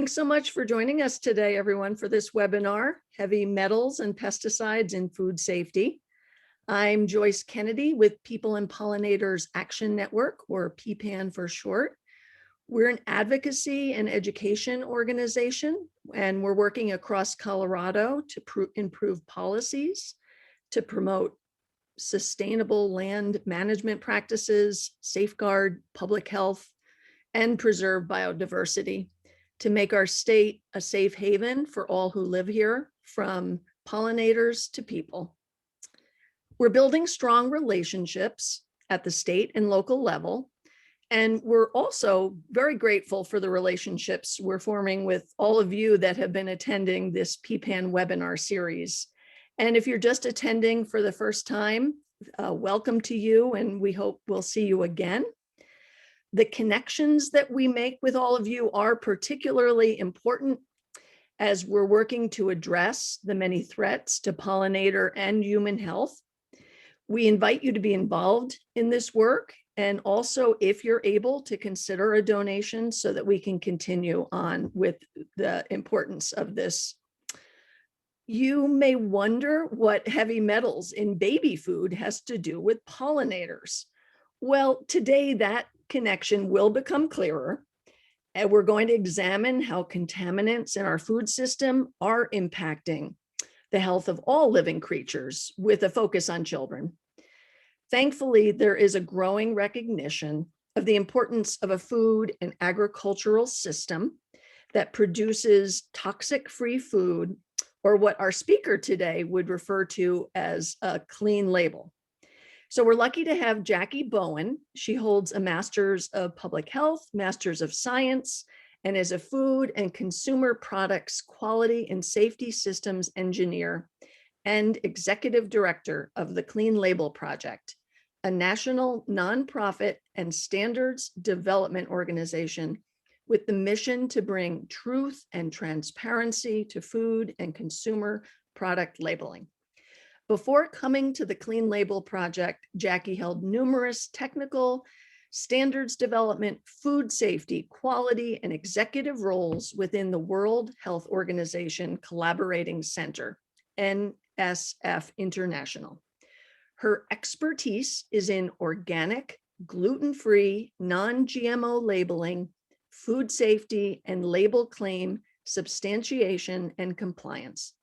Thanks so much for joining us today, everyone, for this webinar, Heavy Metals and Pesticides in Food Safety. I'm Joyce Kennedy with People and Pollinators Action Network, or PPAN for short. We're an advocacy and education organization, and we're working across Colorado to improve policies, to promote sustainable land management practices, safeguard public health, and preserve biodiversity, to make our state a safe haven for all who live here, from pollinators to people. We're building strong relationships at the state and local level, and we're also very grateful for the relationships we're forming with all of you that have been attending this PPAN webinar series. And if you're just attending for the first time, welcome to you, and we hope we'll see you again. The connections that we make with all of you are particularly important as we're working to address the many threats to pollinator and human health. We invite you to be involved in this work, and also, if you're able, to consider a donation so that we can continue on with the importance of this. You may wonder what heavy metals in baby food has to do with pollinators. Well, today that connection will become clearer, and we're going to examine how contaminants in our food system are impacting the health of all living creatures, with a focus on children. Thankfully, there is a growing recognition of the importance of a food and agricultural system that produces toxic-free food, or what our speaker today would refer to as a clean label. So we're lucky to have Jackie Bowen. She holds a Master's of Public Health, Master's of Science, and is a food and consumer products quality and safety systems engineer and executive director of the Clean Label Project, a national nonprofit and standards development organization with the mission to bring truth and transparency to food and consumer product labeling. Before coming to the Clean Label Project, Jackie held numerous technical, standards development, food safety, quality, and executive roles within the World Health Organization Collaborating Center, NSF International. Her expertise is in organic, gluten-free, non-GMO labeling, food safety, and label claim substantiation and compliance.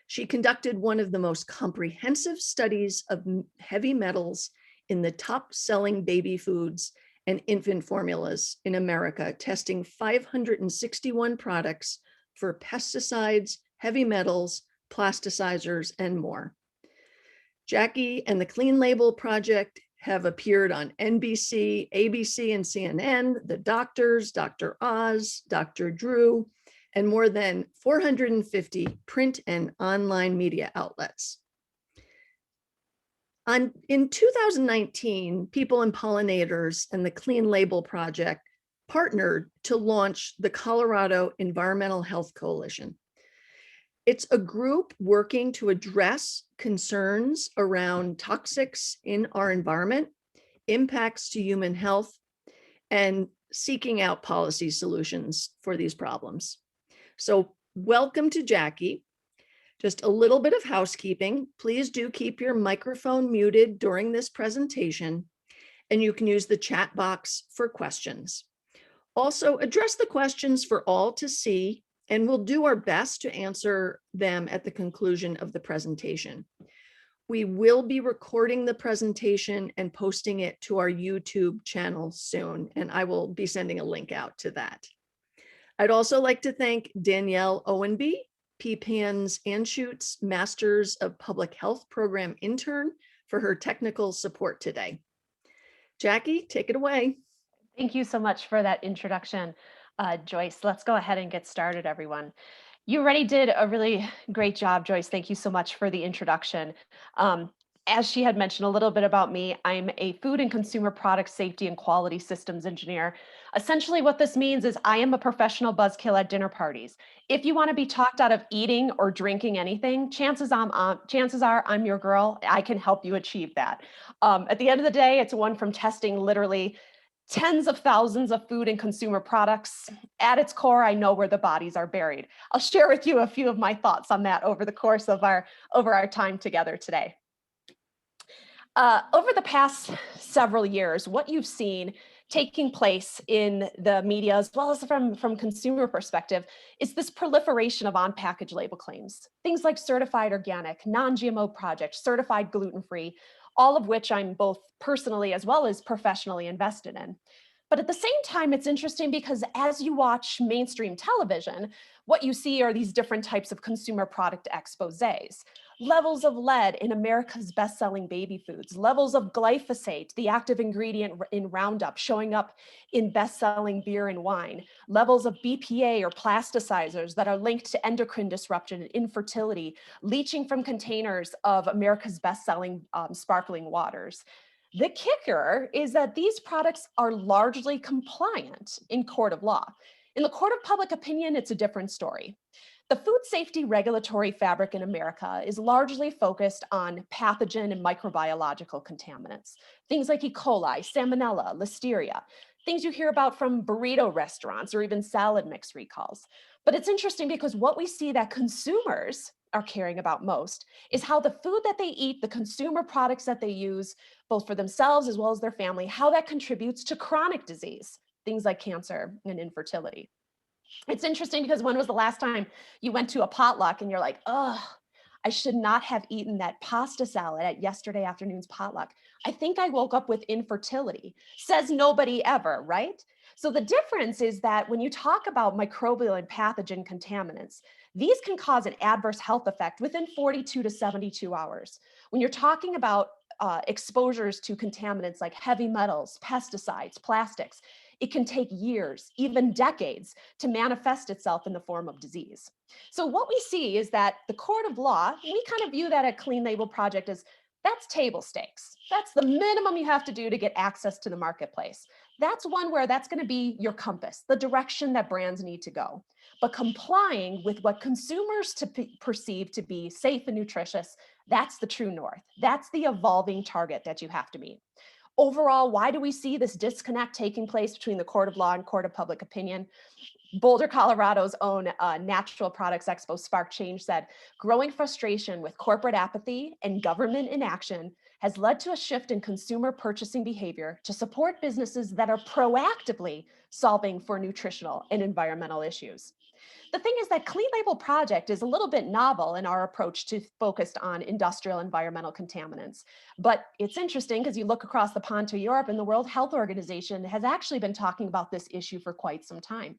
She conducted one of the most comprehensive studies of heavy metals in the top-selling baby foods and infant formulas in America, testing 561 products for pesticides, heavy metals, plasticizers, and more. Jackie and the Clean Label Project have appeared on NBC, ABC, and CNN, The Doctors, Dr. Oz, Dr. Drew, and more than 450 print and online media outlets. In 2019, People and Pollinators and the Clean Label Project partnered to launch the Colorado Environmental Health Coalition. It's a group working to address concerns around toxics in our environment, impacts to human health, and seeking out policy solutions for these problems. So welcome to Jackie. Just a little bit of housekeeping. Please do keep your microphone muted during this presentation, and you can use the chat box for questions. Also, address the questions for all to see, and we'll do our best to answer them at the conclusion of the presentation. We will be recording the presentation and posting it to our YouTube channel soon, and I will be sending a link out to that. I'd also like to thank Danielle Owenby, PPAN's Anschutz Masters of Public Health Program intern, for her technical support today. Jackie, take it away. Thank you so much for that introduction, Joyce. Let's go ahead and get started, everyone. You already did a really great job, Joyce. Thank you so much for the introduction. As she had mentioned a little bit about me, I'm a food and consumer product safety and quality systems engineer. Essentially what this means is I am a professional buzzkill at dinner parties. If you want to be talked out of eating or drinking anything, chances are I'm your girl. I can help you achieve that. At the end of the day, it's one from testing literally Tens of thousands of food and consumer products. At its core, I know where the bodies are buried. I'll share with you a few of my thoughts on that over the course of our time together today. Over the past several years, what you've seen taking place in the media, as well as from consumer perspective, is this proliferation of on-package label claims. Things like certified organic, non-GMO project, certified gluten-free, all of which I'm both personally as well as professionally invested in. But at the same time, it's interesting because as you watch mainstream television, what you see are these different types of consumer product exposés. Levels of lead in America's best-selling baby foods, levels of glyphosate, the active ingredient in Roundup, showing up in best-selling beer and wine, levels of BPA or plasticizers that are linked to endocrine disruption and infertility, leaching from containers of America's best-selling sparkling waters. The kicker is that these products are largely compliant in court of law. In the court of public opinion, it's a different story. The food safety regulatory fabric in America is largely focused on pathogen and microbiological contaminants, things like E. coli, salmonella, listeria, things you hear about from burrito restaurants or even salad mix recalls. But it's interesting because what we see that consumers are caring about most is how the food that they eat, the consumer products that they use, both for themselves as well as their family, how that contributes to chronic disease, things like cancer and infertility. It's interesting because when was the last time you went to a potluck and you're like, oh, I should not have eaten that pasta salad at yesterday afternoon's potluck. I think I woke up with infertility. Says nobody ever, right? So the difference is that when you talk about microbial and pathogen contaminants, these can cause an adverse health effect within 42 to 72 hours. When you're talking about exposures to contaminants like heavy metals, pesticides, plastics, it can take years, even decades, to manifest itself in the form of disease. So what we see is that the court of law, we kind of view that at Clean Label Project as that's table stakes. That's the minimum you have to do to get access to the marketplace. That's one where that's going to be your compass, the direction that brands need to go. But complying with what consumers perceive to be safe and nutritious, that's the true north. That's the evolving target that you have to meet. Overall, why do we see this disconnect taking place between the court of law and court of public opinion? Boulder, Colorado's own Natural Products Expo Spark Change said, growing frustration with corporate apathy and government inaction has led to a shift in consumer purchasing behavior to support businesses that are proactively solving for nutritional and environmental issues. The thing is that Clean Label Project is a little bit novel in our approach to focused on industrial environmental contaminants. But it's interesting because you look across the pond to Europe and the World Health Organization has actually been talking about this issue for quite some time.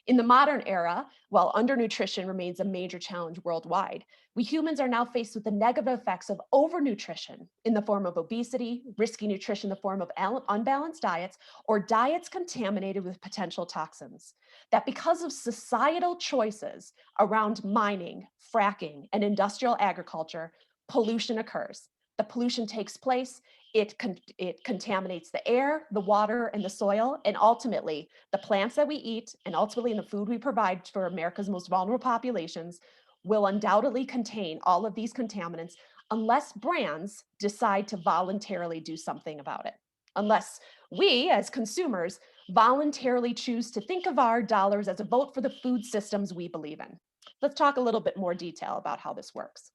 In the modern era, while undernutrition remains a major challenge worldwide, we humans are now faced with the negative effects of overnutrition in the form of obesity, risky nutrition in the form of unbalanced diets, or diets contaminated with potential toxins. That because of societal choices around mining, fracking, and industrial agriculture, pollution occurs. The pollution takes place, it contaminates the air, the water, and the soil, and ultimately the plants that we eat, and ultimately in the food we provide for America's most vulnerable populations will undoubtedly contain all of these contaminants unless brands decide to voluntarily do something about it. Unless we, as consumers, voluntarily choose to think of our dollars as a vote for the food systems we believe in. Let's talk a little bit more detail about how this works.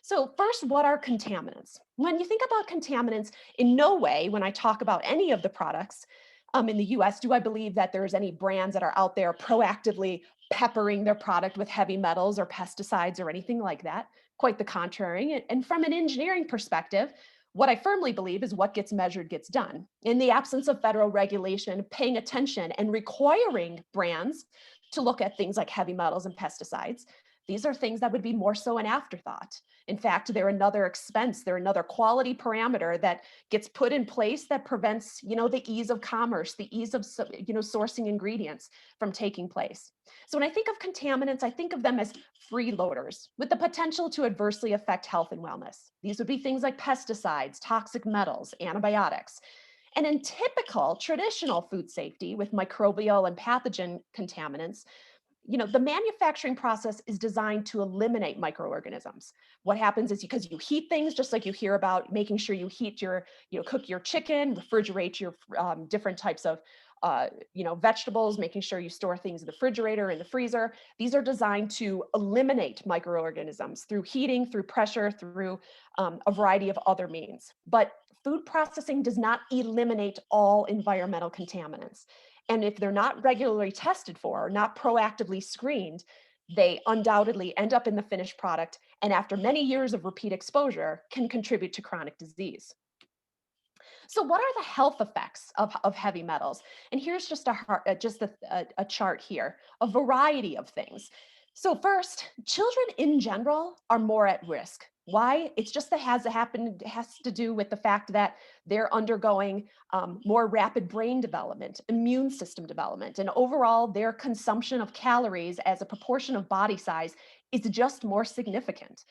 So first, what are contaminants? When you think about contaminants, in no way, when I talk about any of the products in the US, do I believe that there's any brands that are out there proactively peppering their product with heavy metals or pesticides or anything like that. Quite the contrary. And from an engineering perspective, what I firmly believe is what gets measured gets done. In the absence of federal regulation, paying attention and requiring brands to look at things like heavy metals and pesticides, these are things that would be more so an afterthought. In fact, they're another expense, they're another quality parameter that gets put in place that prevents, the ease of commerce, the ease of, sourcing ingredients from taking place. So when I think of contaminants, I think of them as freeloaders with the potential to adversely affect health and wellness. These would be things like pesticides, toxic metals, antibiotics. And in typical traditional food safety with microbial and pathogen contaminants, The manufacturing process is designed to eliminate microorganisms. What happens is because you heat things, just like you hear about making sure you heat cook your chicken, refrigerate your different types of, vegetables, making sure you store things in the refrigerator, in the freezer. These are designed to eliminate microorganisms through heating, through pressure, through a variety of other means. But food processing does not eliminate all environmental contaminants. And if they're not regularly tested for, or not proactively screened, they undoubtedly end up in the finished product, and after many years of repeat exposure, can contribute to chronic disease. So, what are the health effects of heavy metals? And here's just a chart here, a variety of things. So, first, children in general are more at risk. Why? It's just that has to do with the fact that they're undergoing more rapid brain development, immune system development, and overall their consumption of calories as a proportion of body size is just more significant.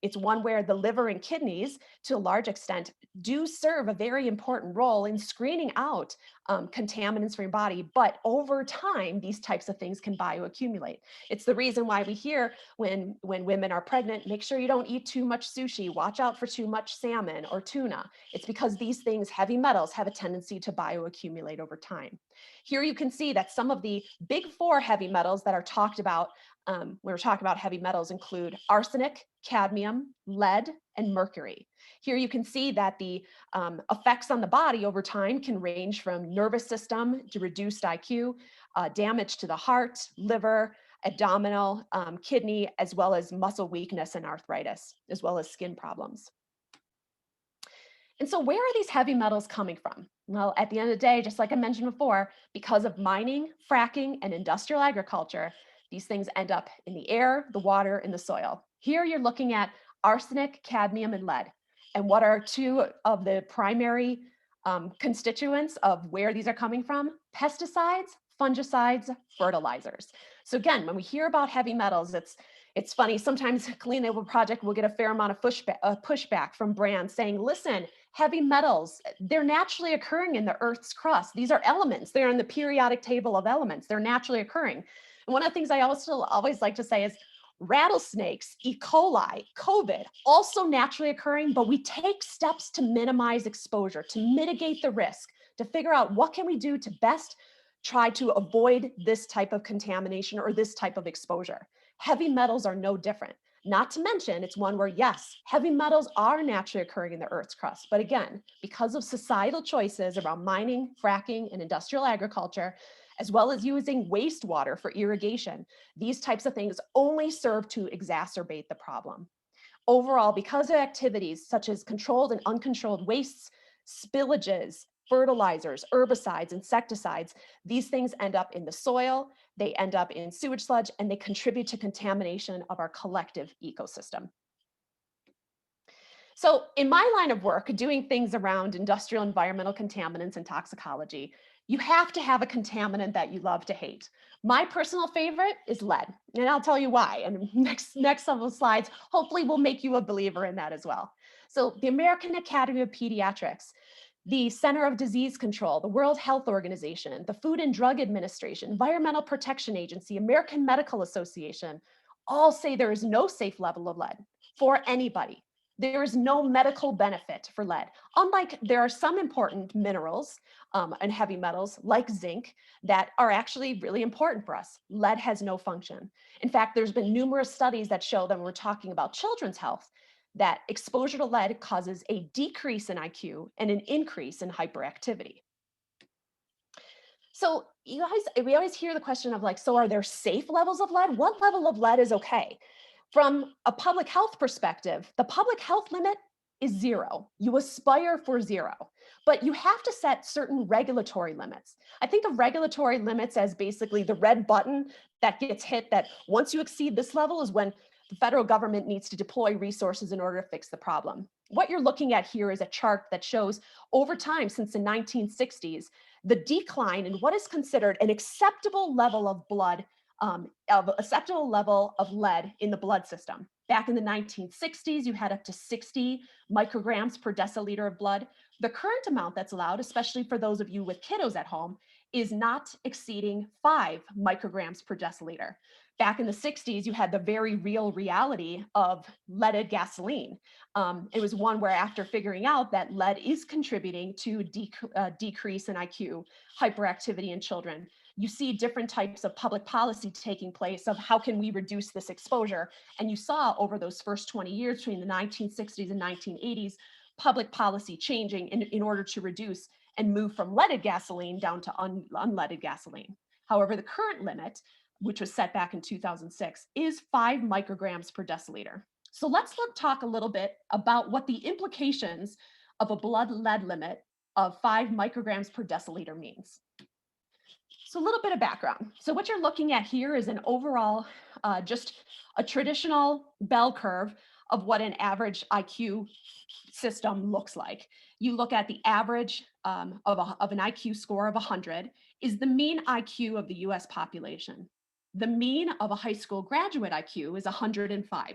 It's one where the liver and kidneys, to a large extent, do serve a very important role in screening out contaminants from your body. But over time, these types of things can bioaccumulate. It's the reason why we hear when women are pregnant, make sure you don't eat too much sushi, watch out for too much salmon or tuna. It's because these things, heavy metals, have a tendency to bioaccumulate over time. Here you can see that some of the big four heavy metals that are talked about when we're talking about heavy metals include arsenic, cadmium, lead, and mercury. Here you can see that the effects on the body over time can range from nervous system to reduced IQ, damage to the heart, liver, abdominal, kidney, as well as muscle weakness and arthritis, as well as skin problems. And so, where are these heavy metals coming from? Well, at the end of the day, just like I mentioned before, because of mining, fracking, and industrial agriculture, these things end up in the air, the water, and the soil. Here you're looking at arsenic, cadmium, and lead. And what are two of the primary constituents of where these are coming from? Pesticides, fungicides, fertilizers. So again, when we hear about heavy metals, it's funny. Sometimes Clean Label Project will get a fair amount of pushback from brands saying, listen, heavy metals, they're naturally occurring in the Earth's crust. These are elements. They're in the periodic table of elements. They're naturally occurring. And one of the things I also always like to say is rattlesnakes, E. coli, COVID, also naturally occurring, but we take steps to minimize exposure, to mitigate the risk, to figure out what can we do to best try to avoid this type of contamination or this type of exposure. Heavy metals are no different. Not to mention, it's one where, yes, heavy metals are naturally occurring in the Earth's crust. But again, because of societal choices around mining, fracking, and industrial agriculture, as well as using wastewater for irrigation, these types of things only serve to exacerbate the problem. Overall, because of activities such as controlled and uncontrolled wastes, spillages, fertilizers, herbicides, insecticides, these things end up in the soil, they end up in sewage sludge, and they contribute to contamination of our collective ecosystem. So in my line of work, doing things around industrial environmental contaminants and toxicology, you have to have a contaminant that you love to hate. My personal favorite is lead, and I'll tell you why. And next several slides, hopefully will make you a believer in that as well. So the American Academy of Pediatrics, the Center of Disease Control, the World Health Organization, the Food and Drug Administration, Environmental Protection Agency, American Medical Association, all say there is no safe level of lead for anybody. There is no medical benefit for lead. Unlike there are some important minerals and heavy metals like zinc that are actually really important for us. Lead has no function. In fact, there's been numerous studies that show that when we're talking about children's health, that exposure to lead causes a decrease in IQ and an increase in hyperactivity. So you guys, we always hear the question of like, so are there safe levels of lead? What level of lead is okay? From a public health perspective, the public health limit is zero. You aspire for zero, but you have to set certain regulatory limits. I think of regulatory limits as basically the red button that gets hit that once you exceed this level is when the federal government needs to deploy resources in order to fix the problem. What you're looking at here is a chart that shows over time since the 1960s, the decline in what is considered an acceptable level of blood, of acceptable level of lead in the blood system. Back in the 1960s, you had up to 60 micrograms per deciliter of blood. The current amount that's allowed, especially for those of you with kiddos at home, is not exceeding 5 micrograms per deciliter. Back in the 60s, you had the very real reality of leaded gasoline. It was one where, after figuring out that lead is contributing to decrease in IQ, hyperactivity in children, you see different types of public policy taking place of how can we reduce this exposure. And you saw over those first 20 years between the 1960s and 1980s, public policy changing in order to reduce and move from leaded gasoline down to unleaded gasoline. However, the current limit, which was set back in 2006, is 5 micrograms per deciliter. So let's talk a little bit about what the implications of a blood lead limit of 5 micrograms per deciliter means. So a little bit of background. So what you're looking at here is an overall, just a traditional bell curve of what an average IQ system looks like. You look at the average of an IQ score of 100 is the mean IQ of the US population. The mean of a high school graduate IQ is 105.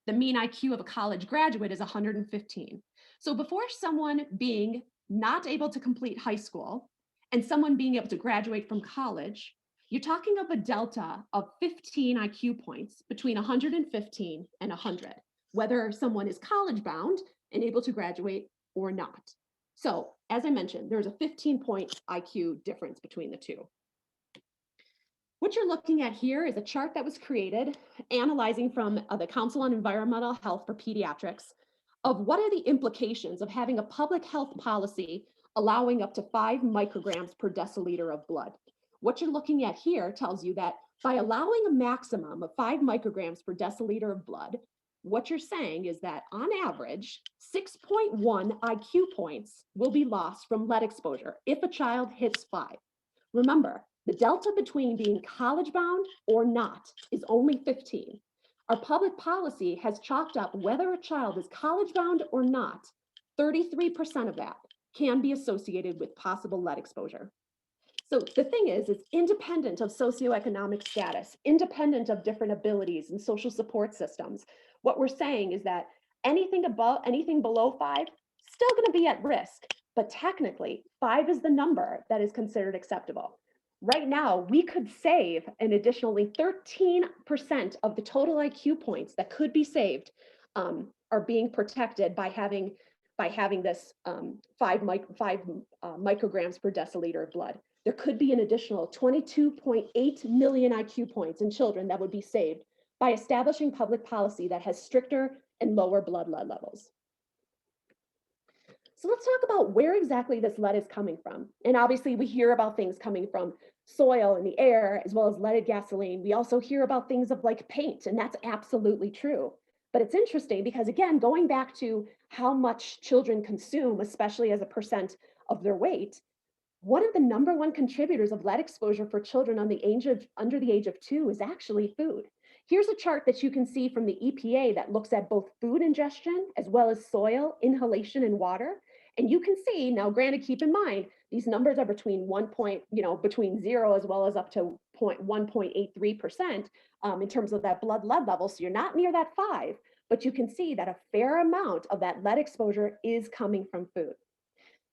The mean IQ of a college graduate is 115. So before someone being not able to complete high school and someone being able to graduate from college, you're talking of a delta of 15 IQ points between 115 and 100, whether someone is college bound and able to graduate or not. So, as I mentioned, there's a 15-point IQ difference between the two. What you're looking at here is a chart that was created analyzing from the Council on Environmental Health for Pediatrics of what are the implications of having a public health policy allowing up to 5 micrograms per deciliter of blood. What you're looking at here tells you that by allowing a maximum of 5 micrograms per deciliter of blood, what you're saying is that on average, 6.1 IQ points will be lost from lead exposure if a child hits 5. Remember, the delta between being college bound or not is only 15. Our public policy has chalked up whether a child is college bound or not. 33% of that can be associated with possible lead exposure. So the thing is, it's independent of socioeconomic status, independent of different abilities and social support systems. What we're saying is that anything below 5, still going to be at risk, but technically 5 is the number that is considered acceptable. Right now, we could save an additionally 13% of the total IQ points that could be saved are being protected by having this 5 micrograms per deciliter of blood. There could be an additional 22.8 million IQ points in children that would be saved by establishing public policy that has stricter and lower blood lead levels. So let's talk about where exactly this lead is coming from. And obviously we hear about things coming from soil and the air, as well as leaded gasoline. We also hear about things of like paint, and that's absolutely true. But it's interesting because, again, going back to how much children consume, especially as a percent of their weight, one of the #1 contributors of lead exposure for children under the age of 2 is actually food. Here's a chart that you can see from the EPA that looks at both food ingestion as well as soil, inhalation, and water. And you can see, now granted, keep in mind, these numbers are between between 0 as well as up to 1.83% in terms of that blood lead level. So you're not near that 5, but you can see that a fair amount of that lead exposure is coming from food.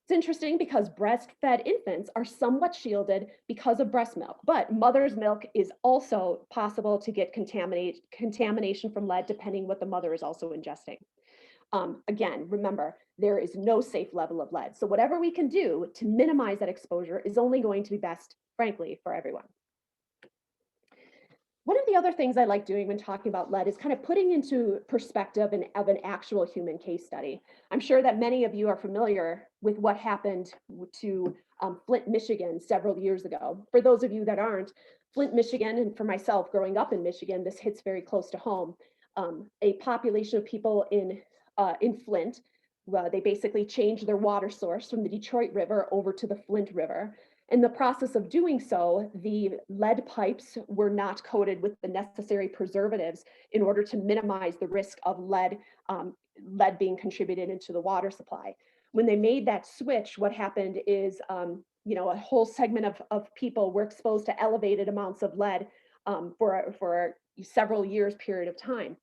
It's interesting because breastfed infants are somewhat shielded because of breast milk, but mother's milk is also possible to get contamination from lead depending what the mother is also ingesting. Again, remember, there is no safe level of lead. So whatever we can do to minimize that exposure is only going to be best, frankly, for everyone. One of the other things I like doing when talking about lead is kind of putting into perspective of an actual human case study. I'm sure that many of you are familiar with what happened to Flint, Michigan several years ago. For those of you that aren't, Flint, Michigan, and for myself growing up in Michigan, this hits very close to home. A population of people in Flint, they basically changed their water source from the Detroit River over to the Flint River. In the process of doing so, the lead pipes were not coated with the necessary preservatives in order to minimize the risk of lead being contributed into the water supply. When they made that switch, what happened is, a whole segment of people were exposed to elevated amounts of lead for a several years period of time.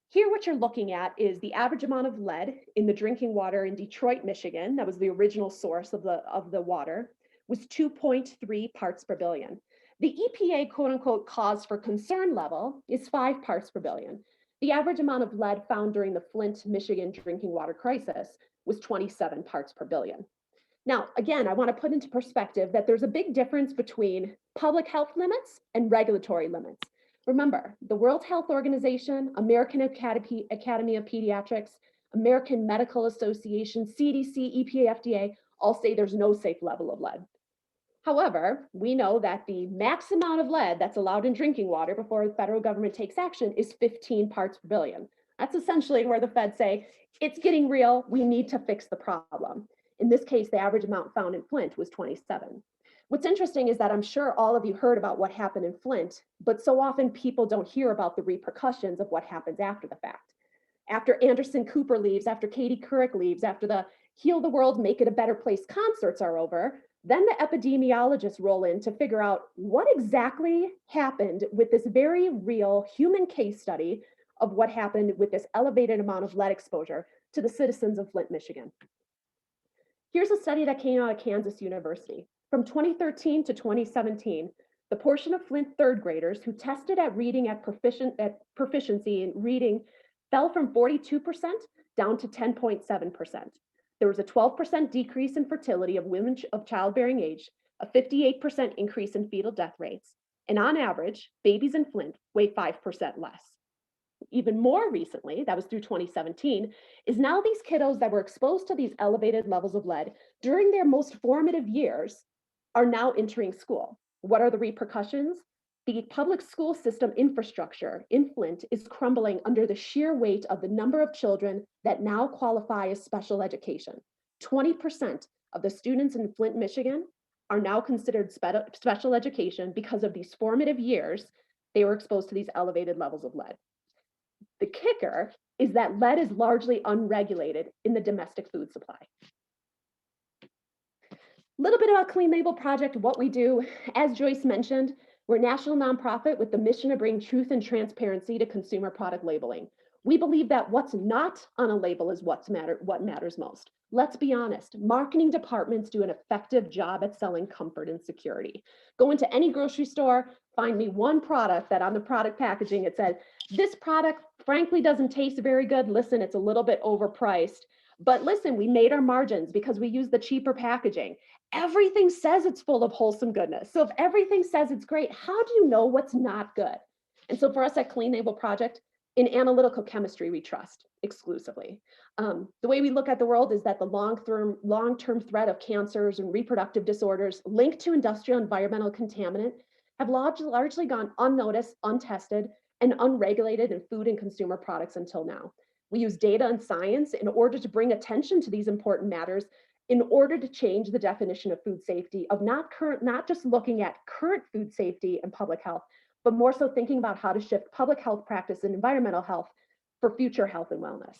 Here, what you're looking at is the average amount of lead in the drinking water in Detroit, Michigan. That was the original source of the water, was 2.3 parts per billion. The EPA quote unquote cause for concern level is 5 parts per billion. The average amount of lead found during the Flint, Michigan drinking water crisis was 27 parts per billion. Now, again, I want to put into perspective that there's a big difference between public health limits and regulatory limits. Remember, the World Health Organization, American Academy of Pediatrics, American Medical Association, CDC, EPA, FDA all say there's no safe level of lead. However, we know that the max amount of lead that's allowed in drinking water before the federal government takes action is 15 parts per billion. That's essentially where the feds say, it's getting real, we need to fix the problem. In this case, the average amount found in Flint was 27. What's interesting is that I'm sure all of you heard about what happened in Flint, but so often people don't hear about the repercussions of what happens after the fact. After Anderson Cooper leaves, after Katie Couric leaves, after the Heal the World, Make It a Better Place concerts are over, then the epidemiologists roll in to figure out what exactly happened with this very real human case study of what happened with this elevated amount of lead exposure to the citizens of Flint, Michigan. Here's a study that came out of Kansas University. From 2013 to 2017, the portion of Flint third graders who tested at reading at proficiency in reading fell from 42% down to 10.7%. There was a 12% decrease in fertility of women of childbearing age, a 58% increase in fetal death rates, and on average, babies in Flint weigh 5% less. Even more recently, that was through 2017, is now these kiddos that were exposed to these elevated levels of lead during their most formative years are now entering school. What are the repercussions? The public school system infrastructure in Flint is crumbling under the sheer weight of the number of children that now qualify as special education. 20% of the students in Flint, Michigan are now considered special education because of these formative years they were exposed to these elevated levels of lead. The kicker is that lead is largely unregulated in the domestic food supply. A little bit about Clean Label Project, what we do. As Joyce mentioned, we're a national nonprofit with the mission to bring truth and transparency to consumer product labeling. We believe that what's not on a label is what matters most. Let's be honest, marketing departments do an effective job at selling comfort and security. Go into any grocery store, find me one product that on the product packaging it said, this product frankly doesn't taste very good. Listen, it's a little bit overpriced. But listen, we made our margins because we use the cheaper packaging. Everything says it's full of wholesome goodness. So if everything says it's great, how do you know what's not good? And so for us at Clean Label Project, in analytical chemistry, we trust exclusively. The way we look at the world is that the long-term threat of cancers and reproductive disorders linked to industrial environmental contaminant have largely gone unnoticed, untested, and unregulated in food and consumer products until now. We use data and science in order to bring attention to these important matters, in order to change the definition of food safety, of not just looking at current food safety and public health, but more so thinking about how to shift public health practice and environmental health for future health and wellness.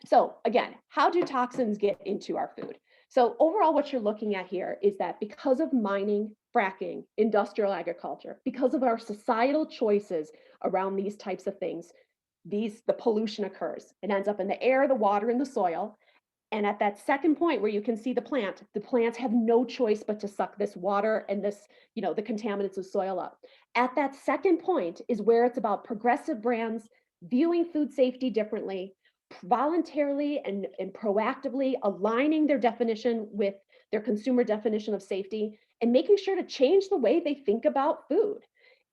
So again, how do toxins get into our food? So overall, what you're looking at here is that because of mining, fracking, industrial agriculture, because of our societal choices around these types of things, the pollution occurs. It ends up in the air, the water, and the soil. And at that second point where you can see the plants have no choice but to suck this water and this, the contaminants of soil up. At that second point is where it's about progressive brands viewing food safety differently, voluntarily and proactively aligning their definition with their consumer definition of safety and making sure to change the way they think about food.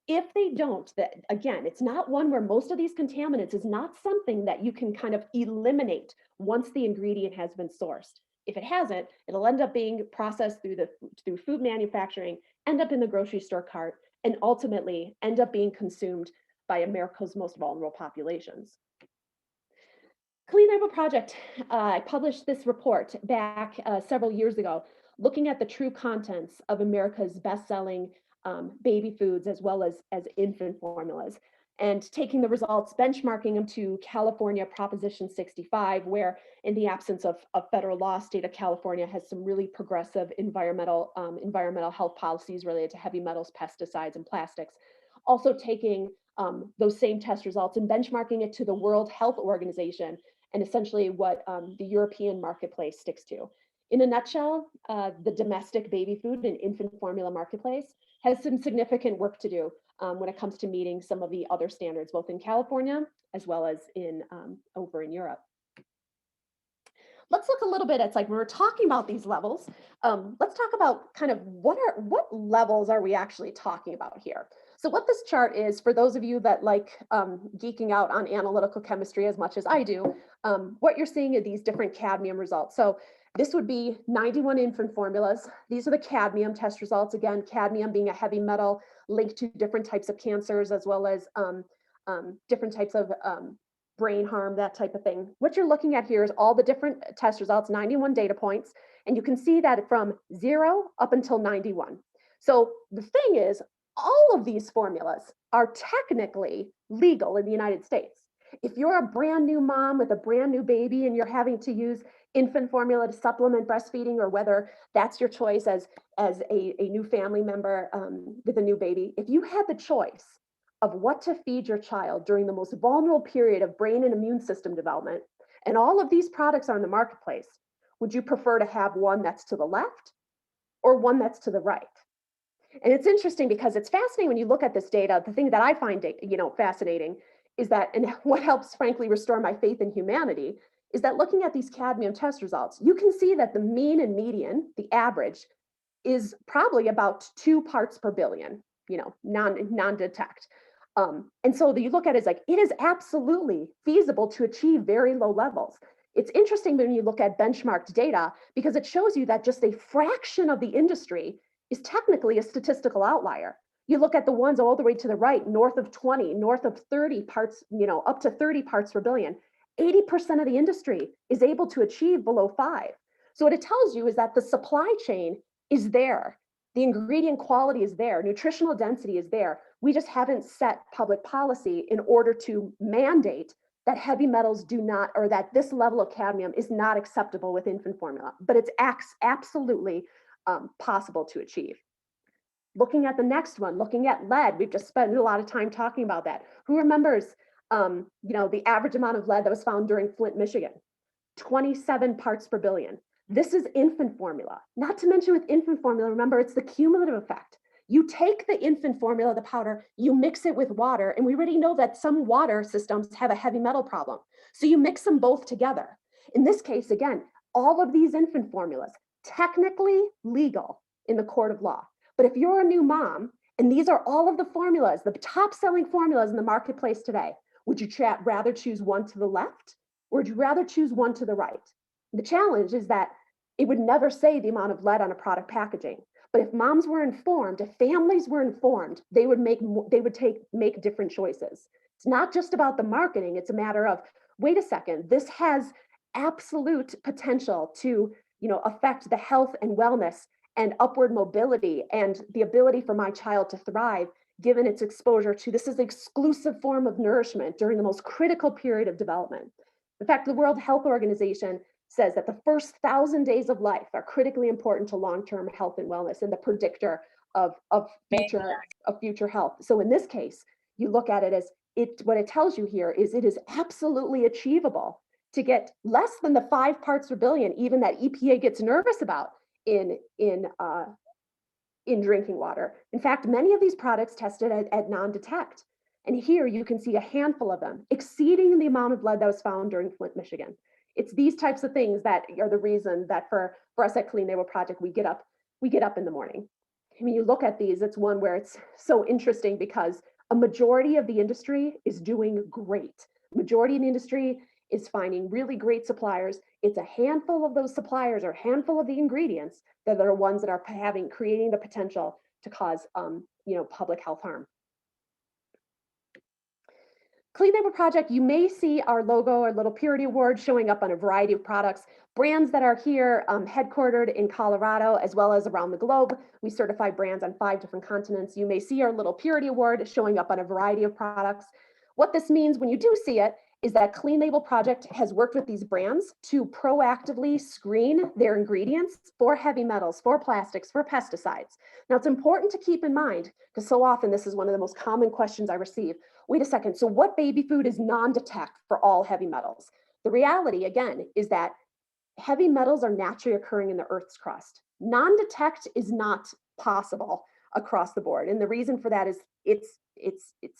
If they don't, that again, it's not one where most of these contaminants is not something that you can kind of eliminate once the ingredient has been sourced. If it hasn't, it'll end up being processed through food manufacturing, end up in the grocery store cart, and ultimately end up being consumed by America's most vulnerable populations. Clean Label Project, I published this report back several years ago, looking at the true contents of America's best-selling baby foods as well as infant formulas, and taking the results, benchmarking them to California Proposition 65, where in the absence of federal law, state of California has some really progressive environmental health policies related to heavy metals, pesticides, and plastics. Also taking those same test results and benchmarking it to the World Health Organization and essentially what the European marketplace sticks to. In a nutshell, the domestic baby food and infant formula marketplace has some significant work to do when it comes to meeting some of the other standards, both in California as well as in over in Europe. Let's look a little bit at, like, when we're talking about these levels, let's talk about kind of what levels are we actually talking about here. So what this chart is, for those of you that like geeking out on analytical chemistry as much as I do, what you're seeing are these different cadmium results. So this would be 91 infant formulas. These are the cadmium test results. Again, cadmium being a heavy metal linked to different types of cancers, as well as different types of brain harm, that type of thing. What you're looking at here is all the different test results, 91 data points, and you can see that from 0 up until 91. So the thing is, all of these formulas are technically legal in the United States. If you're a brand new mom with a brand new baby and you're having to use infant formula to supplement breastfeeding, or whether that's your choice as a new family member with a new baby, if you had the choice of what to feed your child during the most vulnerable period of brain and immune system development, and all of these products are in the marketplace, would you prefer to have one that's to the left or one that's to the right? And it's interesting because it's fascinating when you look at this data. The thing that I find, fascinating is that, and what helps, frankly, restore my faith in humanity, is that looking at these cadmium test results, you can see that the mean and median, the average, is probably about 2 parts per billion, non-detect. And so you look at it as like, it is absolutely feasible to achieve very low levels. It's interesting when you look at benchmarked data, because it shows you that just a fraction of the industry is technically a statistical outlier. You look at the ones all the way to the right, north of 20, north of 30 parts, up to 30 parts per billion. 80% of the industry is able to achieve below 5. So what it tells you is that the supply chain is there. The ingredient quality is there. Nutritional density is there. We just haven't set public policy in order to mandate that heavy metals do not, or that this level of cadmium is not acceptable with infant formula. But it's absolutely possible to achieve. Looking at the next one, looking at lead, we've just spent a lot of time talking about that. Who remembers, the average amount of lead that was found during Flint, Michigan? 27 parts per billion. This is infant formula. Not to mention with infant formula, remember, it's the cumulative effect. You take the infant formula, the powder, you mix it with water, and we already know that some water systems have a heavy metal problem. So you mix them both together. In this case, again, all of these infant formulas, technically legal in the court of law. But if you're a new mom, and these are all of the formulas, the top selling formulas in the marketplace today, would you rather choose one to the left, or would you rather choose one to the right? The challenge is that it would never say the amount of lead on a product packaging. But if moms were informed, if families were informed, they would make different choices. It's not just about the marketing. It's a matter of, wait a second, this has absolute potential to, affect the health and wellness and upward mobility and the ability for my child to thrive, given its exposure to this is an exclusive form of nourishment during the most critical period of development. In fact, the World Health Organization says that the first 1,000 days of life are critically important to long-term health and wellness and the predictor of future health. So in this case, you look at it as what it tells you here is it is absolutely achievable to get less than the 5 parts per billion, even that EPA gets nervous about in drinking water. In fact, many of these products tested at non-detect. And here you can see a handful of them exceeding the amount of lead that was found during Flint, Michigan. It's these types of things that are the reason that for us at Clean Label Project, we get up in the morning. I mean, you look at these, it's one where it's so interesting because a majority of the industry is doing great. Majority of the industry is finding really great suppliers. It's a handful of those suppliers or a handful of the ingredients that are ones that are creating the potential to cause, public health harm. Clean Label Project, you may see our logo, our little purity award showing up on a variety of products, brands that are here headquartered in Colorado, as well as around the globe. We certify brands on 5 different continents. You may see our little purity award showing up on a variety of products. What this means when you do see it is that Clean Label Project has worked with these brands to proactively screen their ingredients for heavy metals, for plastics, for pesticides. Now, it's important to keep in mind, because so often this is one of the most common questions I receive. Wait a second, so what baby food is non-detect for all heavy metals? The reality, again, is that heavy metals are naturally occurring in the Earth's crust. Non-detect is not possible across the board. And the reason for that is it's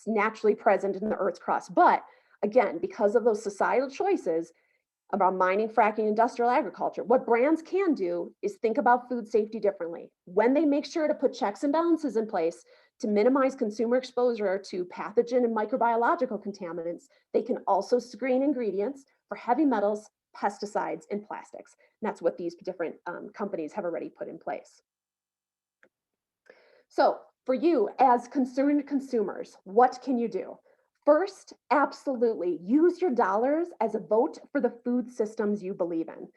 naturally present in the Earth's crust. But again, because of those societal choices about mining, fracking, industrial agriculture, what brands can do is think about food safety differently. When they make sure to put checks and balances in place to minimize consumer exposure to pathogen and microbiological contaminants, they can also screen ingredients for heavy metals, pesticides, and plastics. And that's what these different companies have already put in place. So for you as concerned consumers, what can you do? First, absolutely use your dollars as a vote for the food systems you believe in.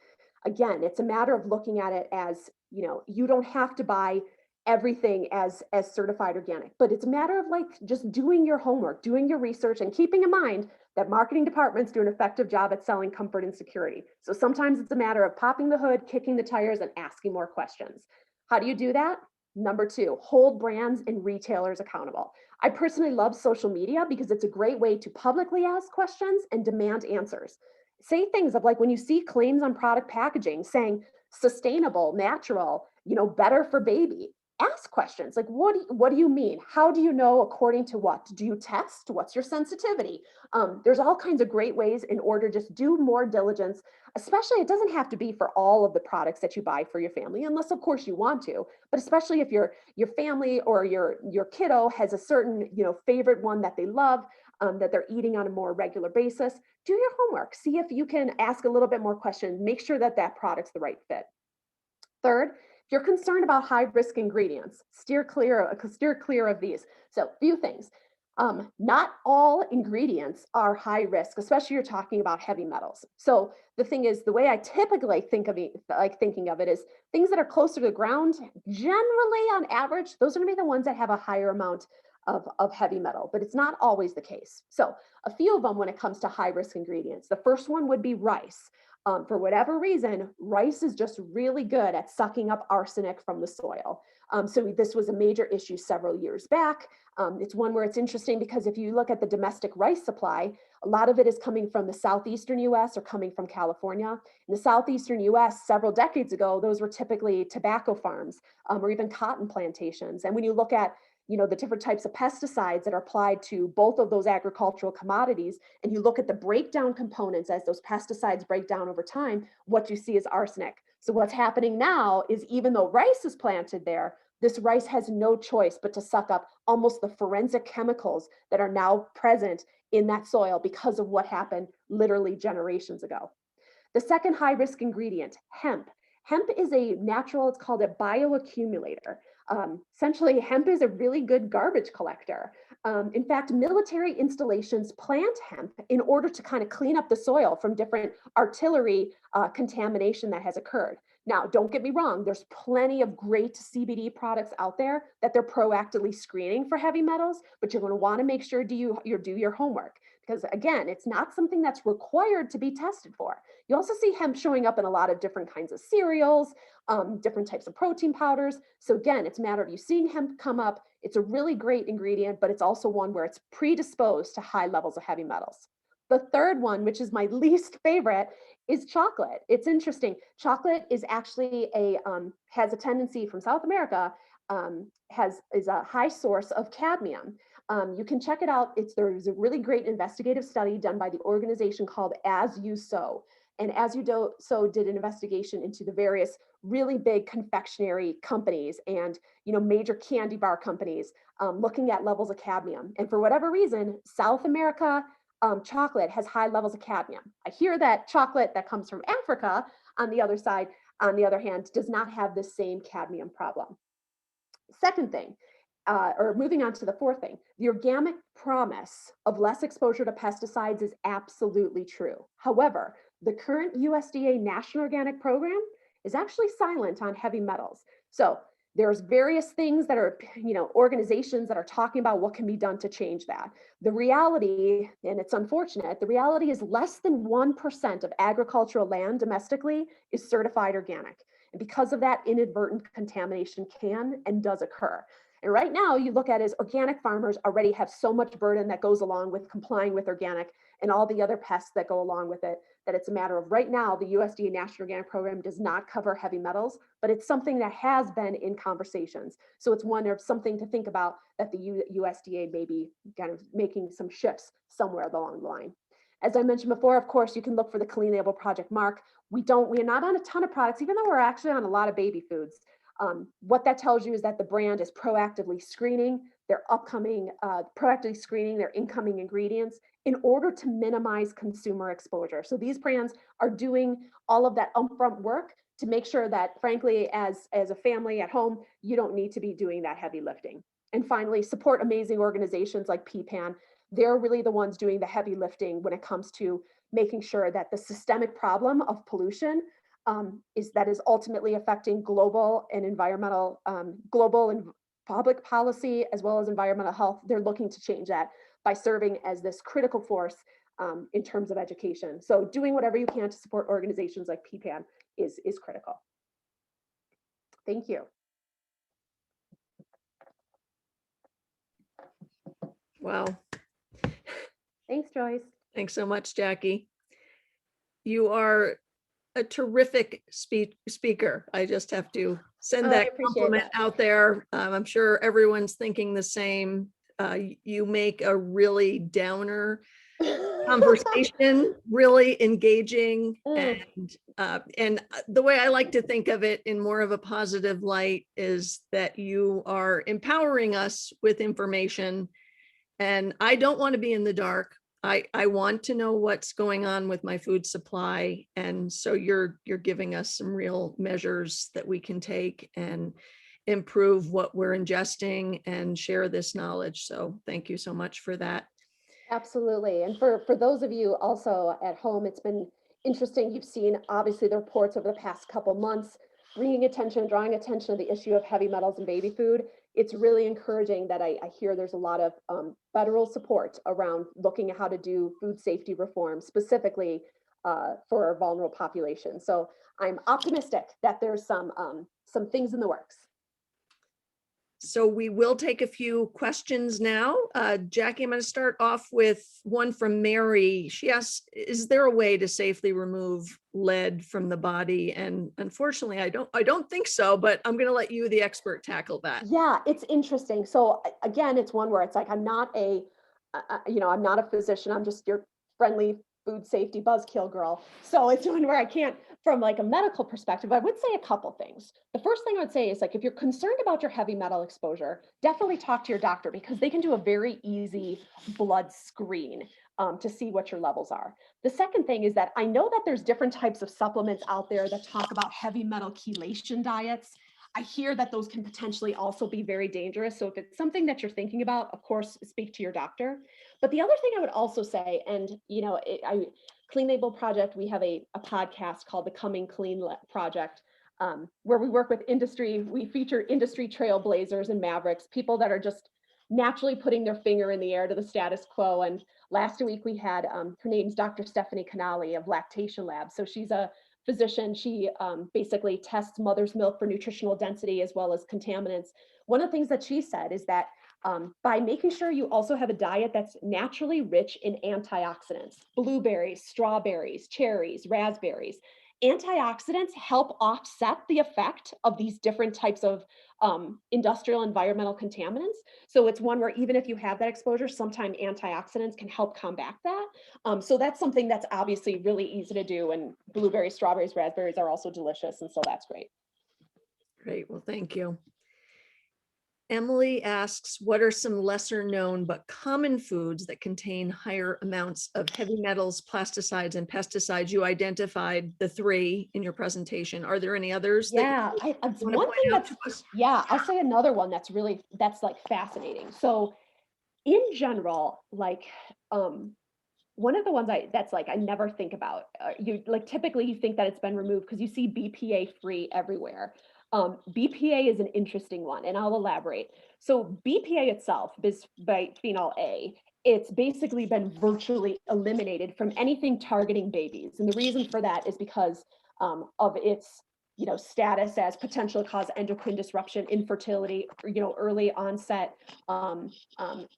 Again, it's a matter of looking at it as, you don't have to buy everything as certified organic, but it's a matter of like just doing your homework, doing your research, and keeping in mind that marketing departments do an effective job at selling comfort and security. So sometimes it's a matter of popping the hood, kicking the tires, and asking more questions. How do you do that? Number two, hold brands and retailers accountable. I personally love social media because it's a great way to publicly ask questions and demand answers. Say things of like when you see claims on product packaging saying sustainable, natural, better for baby. Ask questions like, what do you mean? How do you know according to what? Do you test? What's your sensitivity? There's all kinds of great ways in order to just do more diligence, especially it doesn't have to be for all of the products that you buy for your family, unless of course you want to, but especially if your family or your kiddo has a certain, favorite one that they love, that they're eating on a more regular basis, do your homework. See if you can ask a little bit more questions, make sure that that product's the right fit. Third, if you're concerned about high risk ingredients, steer clear of these. So few things. Not all ingredients are high risk, especially you're talking about heavy metals. So the thing is, the way I typically thinking of it is things that are closer to the ground, generally on average, those are gonna be the ones that have a higher amount of heavy metal, but it's not always the case. So a few of them when it comes to high risk ingredients. The first one would be rice. For whatever reason, rice is just really good at sucking up arsenic from the soil. So this was a major issue several years back. It's one where it's interesting because if you look at the domestic rice supply, a lot of it is coming from the southeastern US or coming from California. In the southeastern US, several decades ago, those were typically tobacco farms or even cotton plantations. And when you look at the different types of pesticides that are applied to both of those agricultural commodities, and you look at the breakdown components as those pesticides break down over time, what you see is arsenic. So what's happening now is even though rice is planted there, this rice has no choice but to suck up almost the forensic chemicals that are now present in that soil because of what happened literally generations ago. The second high risk ingredient, hemp. Hemp is a natural, it's called a bioaccumulator. Essentially, hemp is a really good garbage collector. In fact, military installations plant hemp in order to kind of clean up the soil from different artillery contamination that has occurred. Now, don't get me wrong, there's plenty of great CBD products out there that they're proactively screening for heavy metals, but you're going to want to make sure you do your homework. Because again, it's not something that's required to be tested for. You also see hemp showing up in a lot of different kinds of cereals, different types of protein powders. So again, it's a matter of you seeing hemp come up. It's a really great ingredient, but it's also one where it's predisposed to high levels of heavy metals. The third one, which is my least favorite, is chocolate. It's interesting. Chocolate is actually has a tendency from South America, is a high source of cadmium. You can check it out. There's a really great investigative study done by the organization called As You Sow. And As You Sow did an investigation into the various really big confectionery companies and major candy bar companies looking at levels of cadmium. And for whatever reason, South America chocolate has high levels of cadmium. I hear that chocolate that comes from Africa on the other hand, does not have the same cadmium problem. Second thing, or moving on to the fourth thing, the organic promise of less exposure to pesticides is absolutely true. However, the current USDA National Organic Program is actually silent on heavy metals. So there's various things that are, organizations that are talking about what can be done to change that. The reality, and it's unfortunate, the reality is less than 1% of agricultural land domestically is certified organic. And because of that, inadvertent contamination can and does occur. And right now you look at is organic farmers already have so much burden that goes along with complying with organic and all the other pests that go along with it, that it's a matter of right now, the USDA National Organic Program does not cover heavy metals, but it's something that has been in conversations. So it's one of something to think about that the USDA may be kind of making some shifts somewhere along the line. As I mentioned before, of course, you can look for the Clean Label Project mark. We're not on a ton of products, even though we're actually on a lot of baby foods. What that tells you is that the brand is proactively screening proactively screening their incoming ingredients in order to minimize consumer exposure. So these brands are doing all of that upfront work to make sure that, frankly, as a family at home, you don't need to be doing that heavy lifting. And finally, support amazing organizations like PPAN. They're really the ones doing the heavy lifting when it comes to making sure that the systemic problem of pollution is ultimately affecting global and public policy as well as environmental health. They're looking to change that by serving as this critical force in terms of education. So doing whatever you can to support organizations like PPAN is critical. Thank you. Wow. Thanks, Joyce. Thanks so much, Jackie. You are a terrific speaker. I just have to send that compliment out there. I'm sure everyone's thinking the same. You make a really downer conversation really engaging, and the way I like to think of it in more of a positive light is that you are empowering us with information, and I don't want to be in the dark. I want to know what's going on with my food supply. And so you're giving us some real measures that we can take and improve what we're ingesting and share this knowledge. So thank you so much for that. Absolutely. And for those of you also at home, it's been interesting. You've seen obviously the reports over the past couple months, drawing attention to the issue of heavy metals in baby food. It's really encouraging that I hear there's a lot of federal support around looking at how to do food safety reform, specifically for vulnerable populations. So I'm optimistic that there's some things in the works. So we will take a few questions now. Jackie, I'm going to start off with one from Mary. She asks, is there a way to safely remove lead from the body? And unfortunately, I don't think so, but I'm going to let you, the expert, tackle that. Yeah, it's interesting. So again, it's one where it's like, I'm not a physician. I'm just your friendly food safety buzzkill girl. So it's one where I can't, from like a medical perspective, I would say a couple things. The first thing I would say is, like, if you're concerned about your heavy metal exposure, definitely talk to your doctor, because they can do a very easy blood screen to see what your levels are. The second thing is that I know that there's different types of supplements out there that talk about heavy metal chelation diets. I hear that those can potentially also be very dangerous. So if it's something that you're thinking about, of course, speak to your doctor. But the other thing I would also say, and Clean Label Project, we have a podcast called the Coming Clean Project, where we work with industry. We feature industry trailblazers and mavericks, people that are just naturally putting their finger in the air to the status quo. And last week we had, her name's Dr. Stephanie Canali of Lactation Lab. So she's a physician. She basically tests mother's milk for nutritional density as well as contaminants. One of the things that she said is that by making sure you also have a diet that's naturally rich in antioxidants, blueberries, strawberries, cherries, raspberries, antioxidants help offset the effect of these different types of industrial environmental contaminants. So it's one where even if you have that exposure, sometimes antioxidants can help combat that. So that's something that's obviously really easy to do. And blueberries, strawberries, raspberries are also delicious. And so that's great. Great. Well, thank you. Emily asks, what are some lesser known but common foods that contain higher amounts of heavy metals, plasticides, and pesticides? You identified the 3 in your presentation. Are there any others? Yeah, I'll say another one that's like fascinating. So in general, like one of the ones I never think about, typically you think that it's been removed because you see BPA free everywhere. BPA is an interesting one, and I'll elaborate. So BPA itself, bisphenol A, it's basically been virtually eliminated from anything targeting babies. And the reason for that is because of its status as potential to cause endocrine disruption, infertility, early onset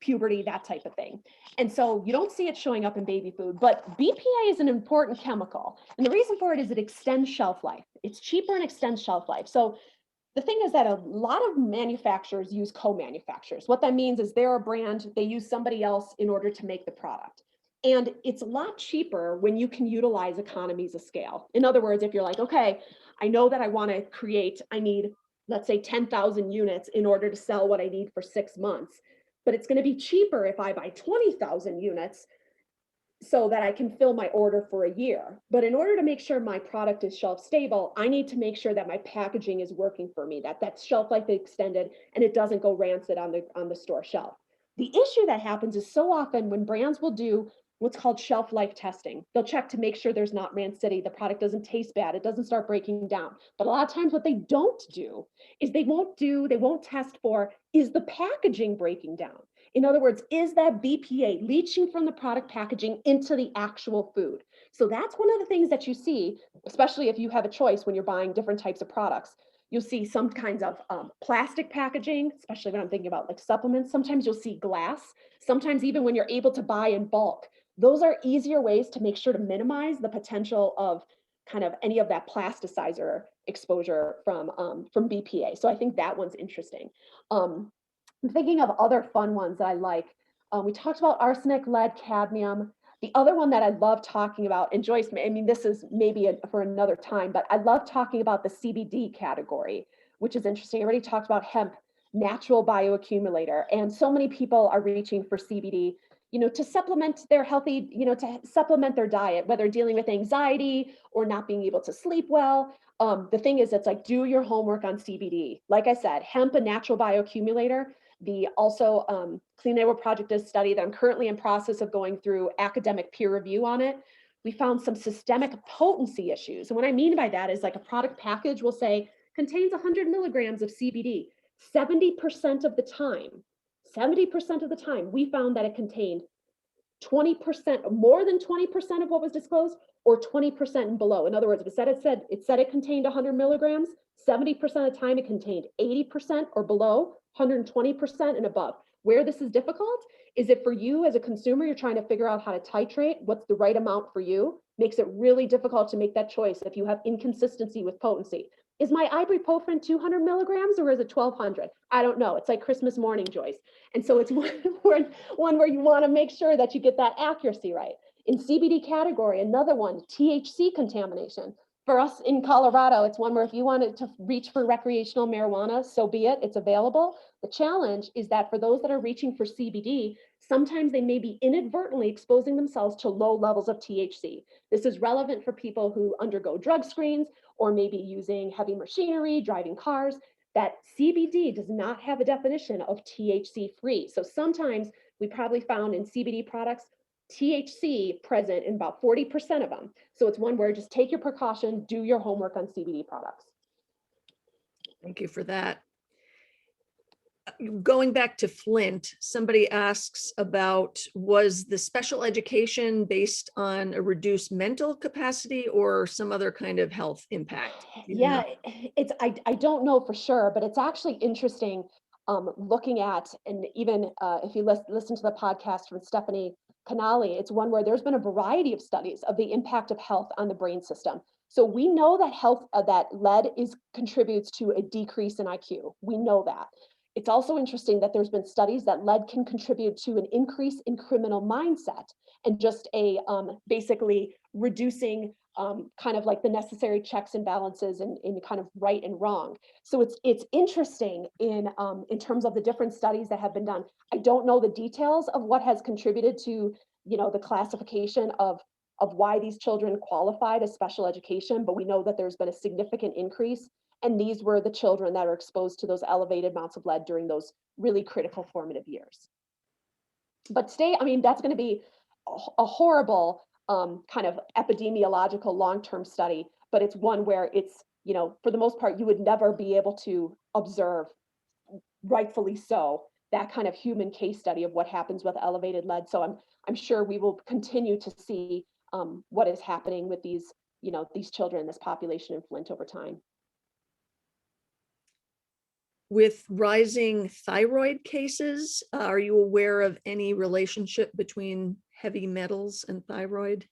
puberty, that type of thing. And so you don't see it showing up in baby food, but BPA is an important chemical. And the reason for it is it extends shelf life. It's cheaper and extends shelf life. So the thing is that a lot of manufacturers use co-manufacturers. What that means is they're a brand, they use somebody else in order to make the product. And it's a lot cheaper when you can utilize economies of scale. In other words, if you're like, okay, I know that I need, let's say 10,000 units in order to sell what I need for 6 months, but it's going to be cheaper if I buy 20,000 units so that I can fill my order for a year. But in order to make sure my product is shelf stable, I need to make sure that my packaging is working for me, that shelf life is extended and it doesn't go rancid on the store shelf. The issue that happens is so often when brands will do what's called shelf life testing. They'll check to make sure there's not rancidity, the product doesn't taste bad, it doesn't start breaking down. But a lot of times what they don't do is they won't test for, is the packaging breaking down? In other words, is that BPA leaching from the product packaging into the actual food? So that's one of the things that you see, especially if you have a choice when you're buying different types of products. You'll see some kinds of plastic packaging, especially when I'm thinking about like supplements. Sometimes you'll see glass. Sometimes even when you're able to buy in bulk, those are easier ways to make sure to minimize the potential of kind of any of that plasticizer exposure from BPA. So I think that one's interesting. I'm thinking of other fun ones that I like. We talked about arsenic, lead, cadmium. The other one that I love talking about, and Joyce, I mean, this is maybe for another time, but I love talking about the CBD category, which is interesting. I already talked about hemp, natural bioaccumulator, and so many people are reaching for CBD, to supplement their healthy, to supplement their diet, whether dealing with anxiety or not being able to sleep well. The thing is, it's like, do your homework on CBD. Like I said, hemp, a natural bioaccumulator. The also Clean Air Project does study that I'm currently in process of going through academic peer review on it. We found some systemic potency issues. And what I mean by that is like a product package will say contains 100 milligrams of CBD. 70% of the time, 70% of the time, we found that it contained 20%, more than 20% of what was disclosed, or 20% and below. In other words, if it said it contained 100 milligrams, 70% of the time it contained 80% or below, 120% and above. Where this is difficult is if for you as a consumer, you're trying to figure out how to titrate what's the right amount for you, makes it really difficult to make that choice if you have inconsistency with potency. Is my ibuprofen 200 milligrams or is it 1200? I don't know. It's like Christmas morning, Joyce. And so it's one where you want to make sure that you get that accuracy right. In CBD category, another one, THC contamination. For us in Colorado, it's one where if you wanted to reach for recreational marijuana, so be it, it's available. The challenge is that for those that are reaching for CBD, sometimes they may be inadvertently exposing themselves to low levels of THC. This is relevant for people who undergo drug screens or maybe using heavy machinery, driving cars. That CBD does not have a definition of THC free. So sometimes we probably found in CBD products THC present in about 40% of them. So it's one where just take your precaution, do your homework on CBD products. Thank you for that. Going back to Flint, somebody asks about, was the special education based on a reduced mental capacity or some other kind of health impact? Yeah, I don't know for sure, but it's actually interesting looking at, and even if you listen to the podcast from Stephanie Canali, it's one where there's been a variety of studies of the impact of health on the brain system. So we know that that lead contributes to a decrease in IQ. We know that. It's also interesting that there's been studies that lead can contribute to an increase in criminal mindset and just a basically reducing kind of like the necessary checks and balances in kind of right and wrong. So it's interesting in terms of the different studies that have been done. I don't know the details of what has contributed to the classification of why these children qualified as special education, but we know that there's been a significant increase. And these were the children that are exposed to those elevated amounts of lead during those really critical formative years. But that's going to be a horrible kind of epidemiological long-term study, but it's one where it's, for the most part, you would never be able to observe, rightfully so, that kind of human case study of what happens with elevated lead. So I'm sure we will continue to see what is happening with these children, this population in Flint over time. With rising thyroid cases, are you aware of any relationship between heavy metals and thyroid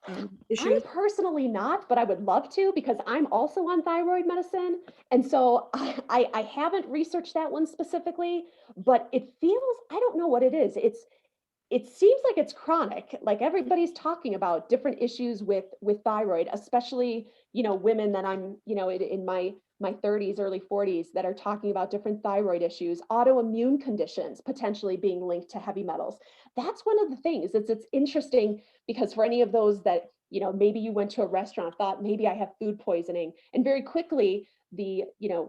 I'm issues? personally not, but I would love to because I'm also on thyroid medicine. And so I haven't researched that one specifically, but it feels, I don't know what it is. It seems like it's chronic. Like everybody's talking about different issues with thyroid, especially, women that I'm, in my 30s, early 40s that are talking about different thyroid issues, autoimmune conditions potentially being linked to heavy metals. That's one of the things. It's interesting because for any of those that, maybe you went to a restaurant, thought maybe I have food poisoning, and very quickly the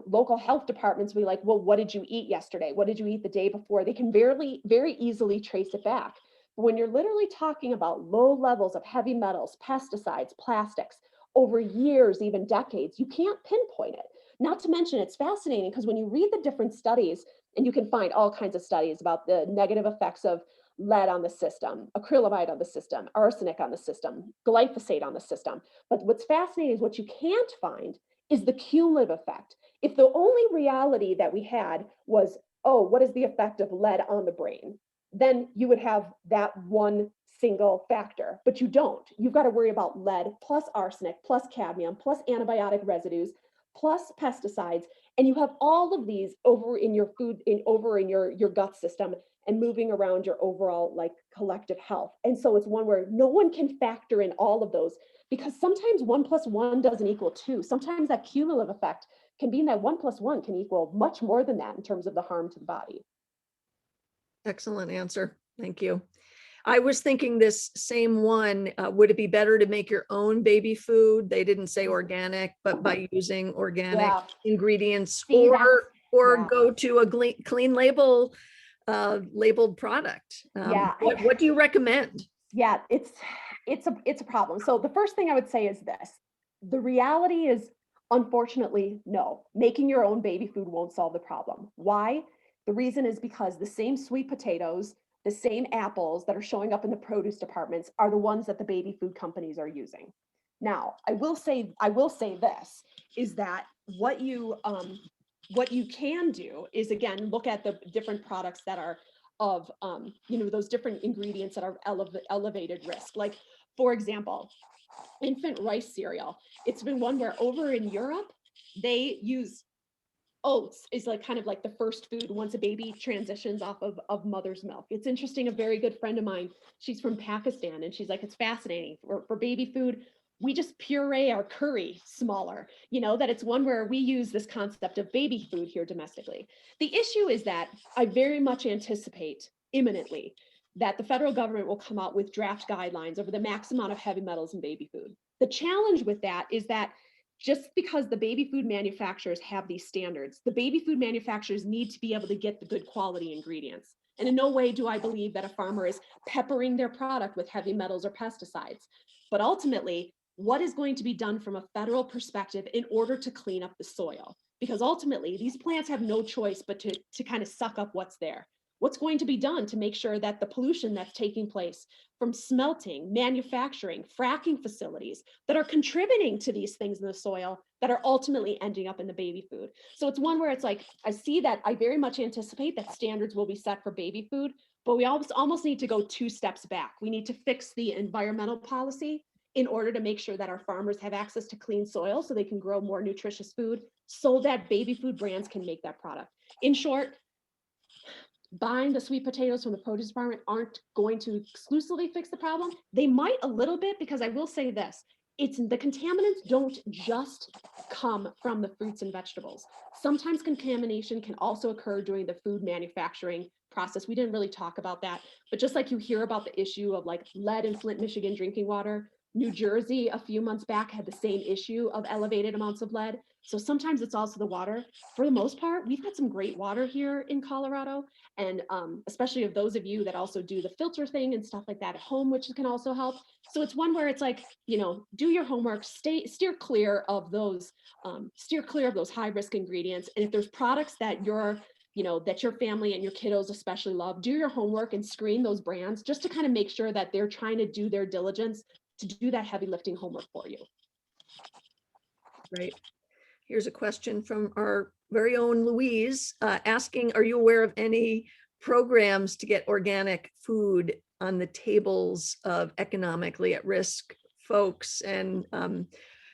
local health departments will be like, well, what did you eat yesterday? What did you eat the day before? They can very easily trace it back. But when you're literally talking about low levels of heavy metals, pesticides, plastics over years, even decades, you can't pinpoint it. Not to mention, it's fascinating because when you read the different studies, and you can find all kinds of studies about the negative effects of lead on the system, acrylamide on the system, arsenic on the system, glyphosate on the system. But what's fascinating is what you can't find is the cumulative effect. If the only reality that we had was, oh, what is the effect of lead on the brain? Then you would have that one single factor, but you don't. You've got to worry about lead plus arsenic plus cadmium plus antibiotic residues plus pesticides, and you have all of these over in your food, over in your gut system and moving around your overall like collective health. And so it's one where no one can factor in all of those because sometimes 1 + 1 doesn't equal 2. Sometimes that cumulative effect can be that 1 + 1 can equal much more than that in terms of the harm to the body. Excellent answer. Thank you. I was thinking this same one, would it be better to make your own baby food? They didn't say organic, but by using organic Yeah. ingredients, See, or yeah. go to a clean label labeled product. Yeah. What do you recommend? Yeah, it's a problem. So the first thing I would say is this. The reality is, unfortunately, no. Making your own baby food won't solve the problem. Why? The reason is because the same sweet potatoes, the same apples that are showing up in the produce departments are the ones that the baby food companies are using. Now, I will say this is that what you can do is again look at the different products that are of those different ingredients that are elevated risk. Like for example, infant rice cereal. It's been one where over in Europe they use oats is like kind of like the first food once a baby transitions off of mother's milk. It's interesting. A very good friend of mine, she's from Pakistan, and she's like, it's fascinating for baby food. We just puree our curry smaller, that it's one where we use this concept of baby food here domestically. The issue is that I very much anticipate imminently that the federal government will come out with draft guidelines over the max amount of heavy metals in baby food. The challenge with that is that just because the baby food manufacturers have these standards, the baby food manufacturers need to be able to get the good quality ingredients. And in no way do I believe that a farmer is peppering their product with heavy metals or pesticides. But ultimately, what is going to be done from a federal perspective in order to clean up the soil? Because ultimately, these plants have no choice but to kind of suck up what's there. What's going to be done to make sure that the pollution that's taking place from smelting, manufacturing, fracking facilities that are contributing to these things in the soil that are ultimately ending up in the baby food. So it's one where it's like, I see that I very much anticipate that standards will be set for baby food, but we almost need to go 2 steps back. We need to fix the environmental policy in order to make sure that our farmers have access to clean soil so they can grow more nutritious food so that baby food brands can make that product. In short, buying the sweet potatoes from the produce department aren't going to exclusively fix the problem. They might a little bit, because I will say this, it's the contaminants don't just come from the fruits and vegetables. Sometimes contamination can also occur during the food manufacturing process. We didn't really talk about that, but just like you hear about the issue of like lead in Flint, Michigan drinking water, New Jersey a few months back had the same issue of elevated amounts of lead. So sometimes it's also the water. For the most part, we've got some great water here in Colorado. And especially of those of you that also do the filter thing and stuff like that at home, which can also help. So it's one where it's like, do your homework, steer clear of those high risk ingredients. And if there's products that that your family and your kiddos especially love, do your homework and screen those brands just to kind of make sure that they're trying to do their diligence to do that heavy lifting homework for you. Right. Here's a question from our very own Louise, asking, are you aware of any programs to get organic food on the tables of economically at risk folks? And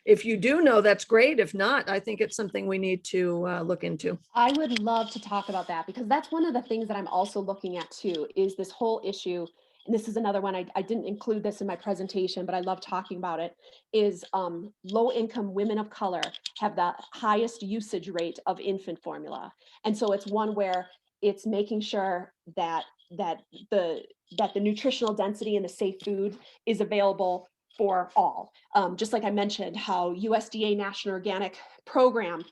if you do know, that's great. If not, I think it's something we need to look into. I would love to talk about that, because that's one of the things that I'm also looking at too, is this whole issue. And this is another one, I didn't include this in my presentation, but I love talking about it, is low income women of color have the highest usage rate of infant formula. And so it's one where it's making sure that the nutritional density and the safe food is available for all. Just like I mentioned, how USDA National Organic Program,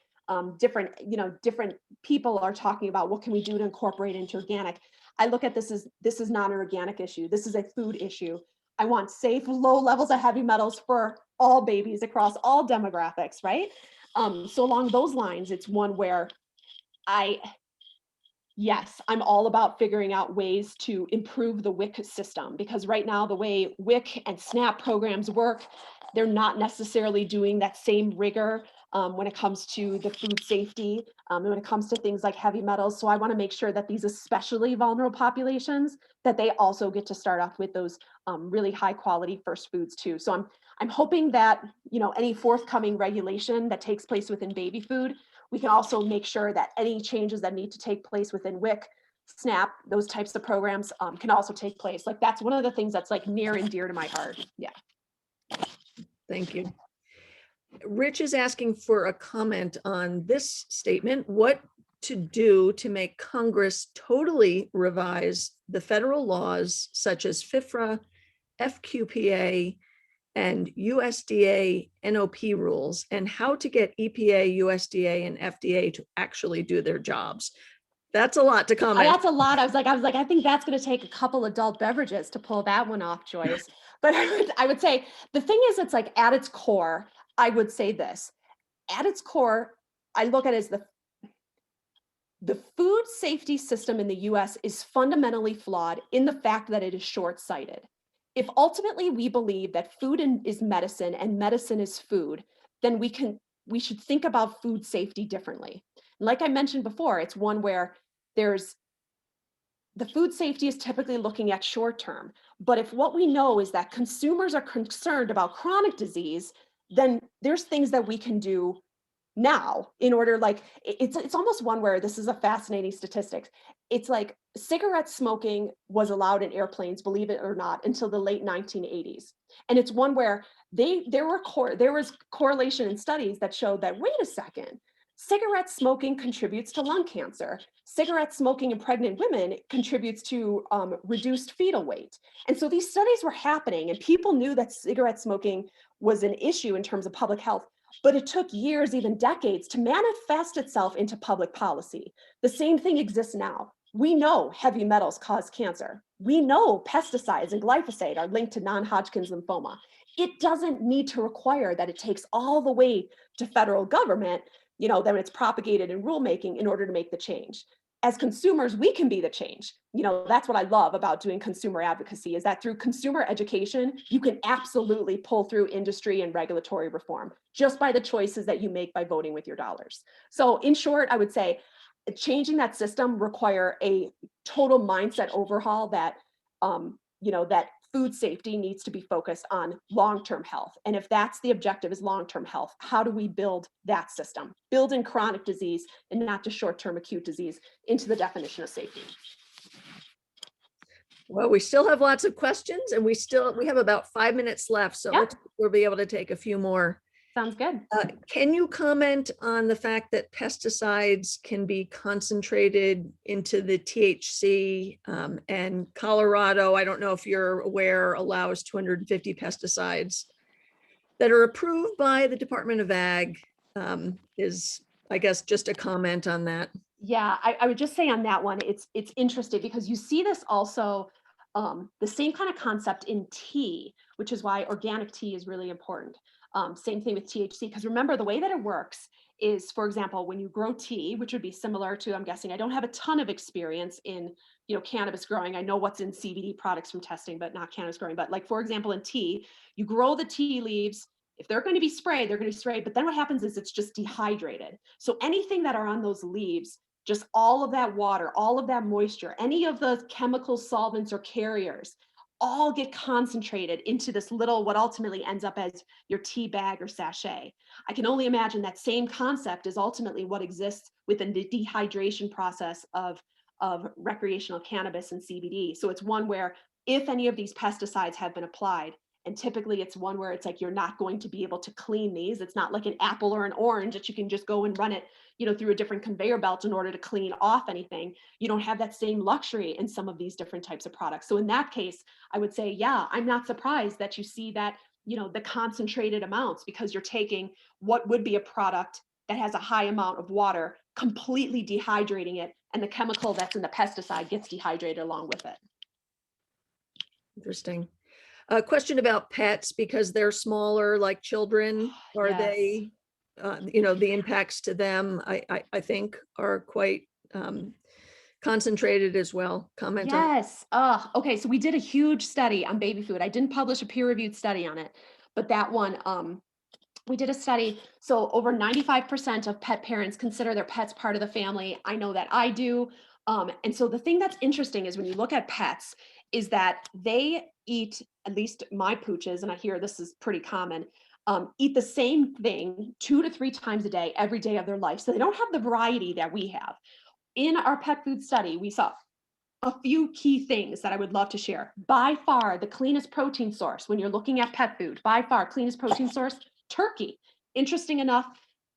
different people are talking about what can we do to incorporate into organic. I look at this is not an organic issue. This is a food issue. I want safe, low levels of heavy metals for all babies across all demographics, right? So along those lines, it's one where yes, I'm all about figuring out ways to improve the WIC system, because right now the way WIC and SNAP programs work, they're not necessarily doing that same rigor when it comes to the food safety, and when it comes to things like heavy metals. So I want to make sure that these especially vulnerable populations, that they also get to start off with those really high quality first foods too. So I'm hoping that any forthcoming regulation that takes place within baby food, we can also make sure that any changes that need to take place within WIC, SNAP, those types of programs can also take place. Like, that's one of the things that's like near and dear to my heart. Yeah. Thank you. Rich is asking for a comment on this statement: what to do to make Congress totally revise the federal laws such as FIFRA, FQPA, and USDA NOP rules, and how to get EPA, USDA, and FDA to actually do their jobs. That's a lot to comment. That's a lot. I was like, I think that's going to take a couple adult beverages to pull that one off, Joyce. But I would say the thing is, it's like at its core, I would say this. At its core, I look at it as the food safety system in the US is fundamentally flawed in the fact that it is short-sighted. If ultimately we believe that food is medicine and medicine is food, then we should think about food safety differently. Like I mentioned before, it's one where the food safety is typically looking at short term. But if what we know is that consumers are concerned about chronic disease, then there's things that we can do now in order, like it's almost one where this is a fascinating statistic. It's like cigarette smoking was allowed in airplanes, believe it or not, until the late 1980s. And it's one where there was correlation in studies that showed that, wait a second, cigarette smoking contributes to lung cancer. Cigarette smoking in pregnant women contributes to reduced fetal weight. And so these studies were happening, and people knew that cigarette smoking was an issue in terms of public health. But it took years, even decades, to manifest itself into public policy. The same thing exists now. We know heavy metals cause cancer. We know pesticides and glyphosate are linked to non-Hodgkin's lymphoma. It doesn't need to require that it takes all the way to federal government, that it's propagated in rulemaking in order to make the change. As consumers, we can be the change. That's what I love about doing consumer advocacy, is that through consumer education, you can absolutely pull through industry and regulatory reform just by the choices that you make by voting with your dollars. So in short, I would say changing that system require a total mindset overhaul that, that food safety needs to be focused on long-term health. And if that's the objective, is long-term health, how do we build that system? Build in chronic disease and not just short-term acute disease into the definition of safety. Well, we still have lots of questions, and we have about 5 minutes left. So Yep. we'll be able to take a few more. Sounds good. Can you comment on the fact that pesticides can be concentrated into the THC, and Colorado, I don't know if you're aware, allows 250 pesticides that are approved by the Department of Ag. Is, I guess, just a comment on that. Yeah, I would just say on that one, it's interesting because you see this also, the same kind of concept in tea, which is why organic tea is really important. Same thing with THC, because remember, the way that it works is, for example, when you grow tea, which would be similar to, I'm guessing, I don't have a ton of experience in, cannabis growing. I know what's in CBD products from testing, but not cannabis growing. But like, for example, in tea, you grow the tea leaves. If they're going to be sprayed, they're going to be sprayed. But then what happens is it's just dehydrated. So anything that are on those leaves, just all of that water, all of that moisture, any of the chemical solvents or carriers, all get concentrated into this little, what ultimately ends up as your tea bag or sachet. I can only imagine that same concept is ultimately what exists within the dehydration process of recreational cannabis and CBD. So it's one where if any of these pesticides have been applied, and typically it's one where it's like you're not going to be able to clean these. It's not like an apple or an orange that you can just go and run it, through a different conveyor belt in order to clean off anything. You don't have that same luxury in some of these different types of products. So in that case, I would say, yeah, I'm not surprised that you see that, the concentrated amounts, because you're taking what would be a product that has a high amount of water, completely dehydrating it, and the chemical that's in the pesticide gets dehydrated along with it. Interesting. A question about pets, because they're smaller, like children. Are Yes. they, the impacts to them, I think, are quite concentrated as well. Comment on. Yes. Okay. So we did a huge study on baby food. I didn't publish a peer-reviewed study on it, but that one, we did a study. So over 95% of pet parents consider their pets part of the family. I know that I do. And so the thing that's interesting is when you look at pets, is that they eat, at least my pooches, and I hear this is pretty common, eat the same thing 2 to 3 times a day, every day of their life. So they don't have the variety that we have. In our pet food study, we saw a few key things that I would love to share. By far, the cleanest protein source when you're looking at pet food, by far, cleanest protein source, turkey. Interesting enough,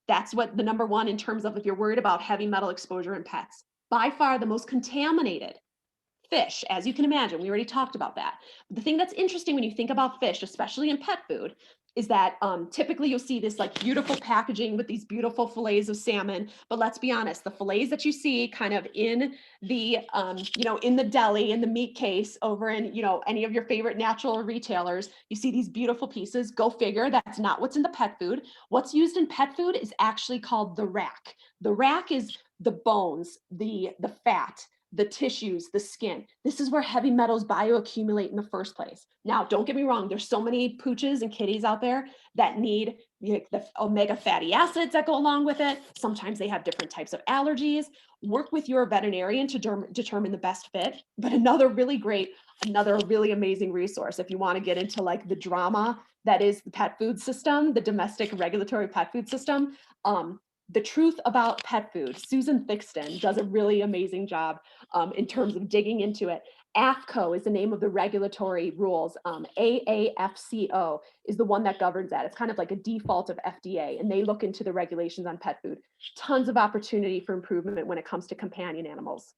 that's what the number one in terms of if you're worried about heavy metal exposure in pets. By far, the most contaminated, fish, as you can imagine. We already talked about that. But the thing that's interesting when you think about fish, especially in pet food, is that typically you'll see this like beautiful packaging with these beautiful fillets of salmon. But let's be honest, the fillets that you see kind of in the, in the deli, in the meat case over in, any of your favorite natural retailers, you see these beautiful pieces. Go figure, that's not what's in the pet food. What's used in pet food is actually called the rack. The rack is the bones, the fat, the tissues, the skin. This is where heavy metals bioaccumulate in the first place. Now, don't get me wrong, there's so many pooches and kitties out there that need the omega fatty acids that go along with it. Sometimes they have different types of allergies. Work with your veterinarian to determine the best fit. But another really amazing resource, if you want to get into like the drama that is the pet food system, the domestic regulatory pet food system, The Truth About Pet Food. Susan Thixton does a really amazing job in terms of digging into it. AFCO is the name of the regulatory rules. AAFCO is the one that governs that. It's kind of like a default of FDA, and they look into the regulations on pet food. Tons of opportunity for improvement when it comes to companion animals.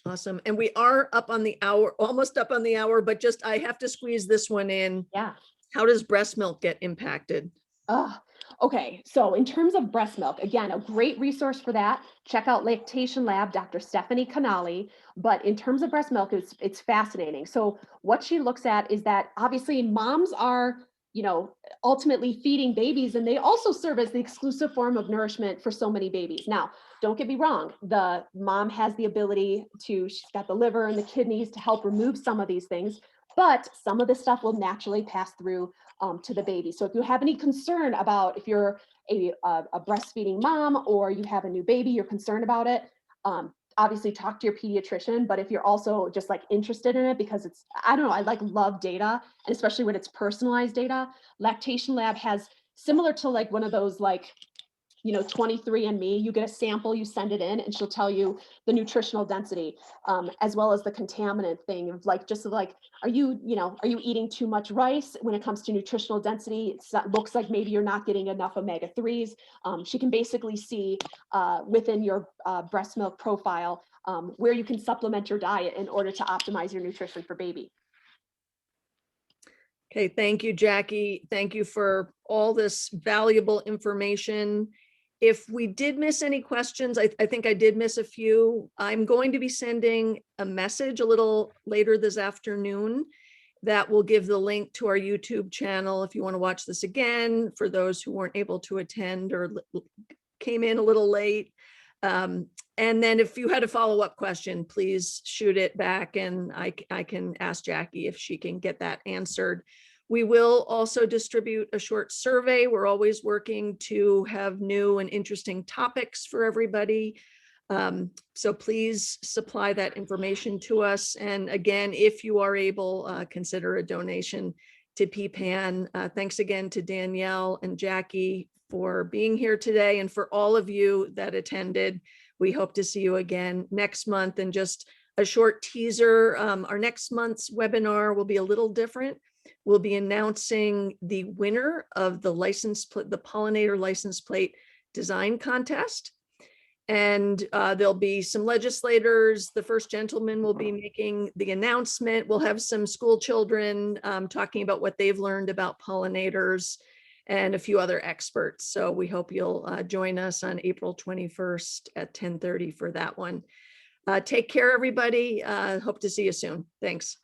Awesome. And we are up on the hour, almost up on the hour, but just I have to squeeze this one in. Yeah. How does breast milk get impacted? Okay, so in terms of breast milk, again, a great resource for that. Check out Lactation Lab, Dr. Stephanie Canali. But in terms of breast milk, it's fascinating. So what she looks at is that obviously moms are, ultimately feeding babies, and they also serve as the exclusive form of nourishment for so many babies. Now, don't get me wrong, the mom has the ability she's got the liver and the kidneys to help remove some of these things, but some of this stuff will naturally pass through to the baby. So if you have any concern about if you're a breastfeeding mom or you have a new baby, you're concerned about it, obviously talk to your pediatrician. But if you're also just like interested in it, because it's, I don't know, I love data, and especially when it's personalized data. Lactation Lab has, similar to like one of those 23andMe, you get a sample, you send it in, and she'll tell you the nutritional density, as well as the contaminant thing of are you eating too much rice when it comes to nutritional density? It looks like maybe you're not getting enough omega-3s. She can basically see within your breast milk profile where you can supplement your diet in order to optimize your nutrition for baby. Okay, thank you, Jackie. Thank you for all this valuable information. If we did miss any questions, I think I did miss a few. I'm going to be sending a message a little later this afternoon that will give the link to our YouTube channel if you want to watch this again, for those who weren't able to attend or came in a little late. And then if you had a follow-up question, please shoot it back and I can ask Jackie if she can get that answered. We will also distribute a short survey. We're always working to have new and interesting topics for everybody. So please supply that information to us. And again, if you are able, consider a donation to PPAN. Thanks again to Danielle and Jackie for being here today, and for all of you that attended. We hope to see you again next month. And just a short teaser, our next month's webinar will be a little different. We'll be announcing the winner of the pollinator license plate design contest. And there'll be some legislators. The first gentleman will be making the announcement. We'll have some school children talking about what they've learned about pollinators, and a few other experts. So we hope you'll join us on April 21st at 10:30 for that one. Take care, everybody. Hope to see you soon. Thanks.